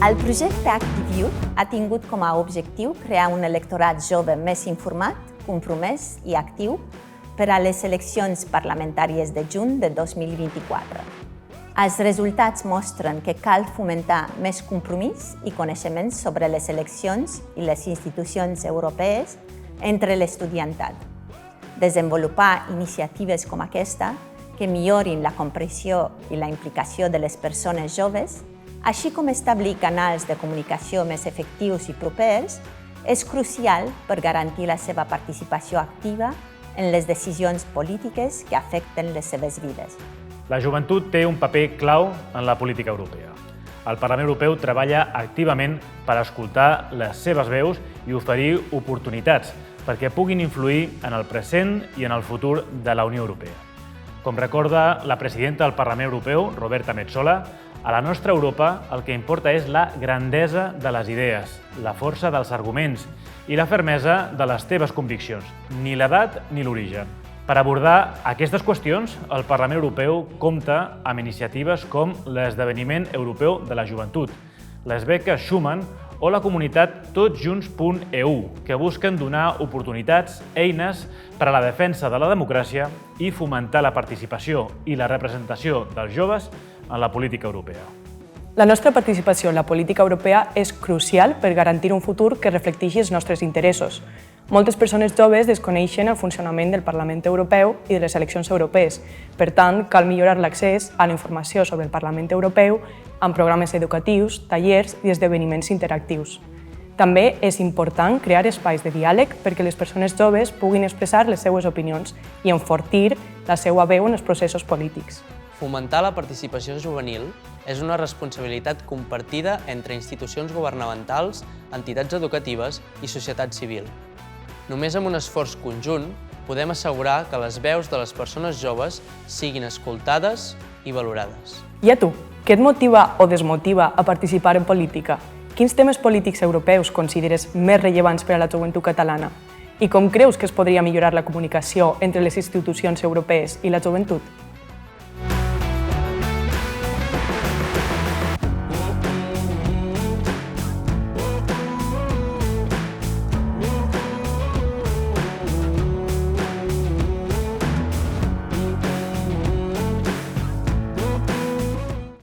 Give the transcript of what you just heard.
El projecte Active Youth ha tingut com a objectiu crear un electorat jove més informat, compromès i actiu per a les eleccions parlamentàries de juny de 2024. Els resultats mostren que cal fomentar més compromís i coneixements sobre les eleccions i les institucions europees entre l'estudiantat. Desenvolupar iniciatives com aquesta que millorin la comprensió i la implicació de les persones joves, així com establir canals de comunicació més efectius i propers, és crucial per garantir la seva participació activa en les decisions polítiques que afecten les seves vides. La joventut té un paper clau en la política europea. El Parlament Europeu treballa activament per escoltar les seves veus i oferir oportunitats perquè puguin influir en el present i en el futur de la Unió Europea. Com recorda la presidenta del Parlament Europeu, Roberta Metsola, a la nostra Europa el que importa és la grandesa de les idees, la força dels arguments i la fermesa de les teves conviccions, ni l'edat ni l'origen. Per abordar aquestes qüestions, el Parlament Europeu compta amb iniciatives com l'Esdeveniment Europeu de la Joventut, les beques Schuman o la comunitat totsjunts.eu, que busquen donar oportunitats, eines per a la defensa de la democràcia i fomentar la participació i la representació dels joves en la política europea. La nostra participació en la política europea és crucial per garantir un futur que reflecteixi els nostres interessos. Moltes persones joves desconeixen el funcionament del Parlament Europeu i de les eleccions europees. Per tant, cal millorar l'accés a la informació sobre el Parlament Europeu amb programes educatius, tallers i esdeveniments interactius. També és important crear espais de diàleg perquè les persones joves puguin expressar les seues opinions i enfortir la seva veu en els processos polítics. Fomentar la participació juvenil és una responsabilitat compartida entre institucions governamentals, entitats educatives i societat civil. Només amb un esforç conjunt podem assegurar que les veus de les persones joves siguin escoltades i valorades. I a tu, què et motiva o desmotiva a participar en política? Quins temes polítics europeus consideres més rellevants per a la joventut catalana? I com creus que es podria millorar la comunicació entre les institucions europees i la joventut?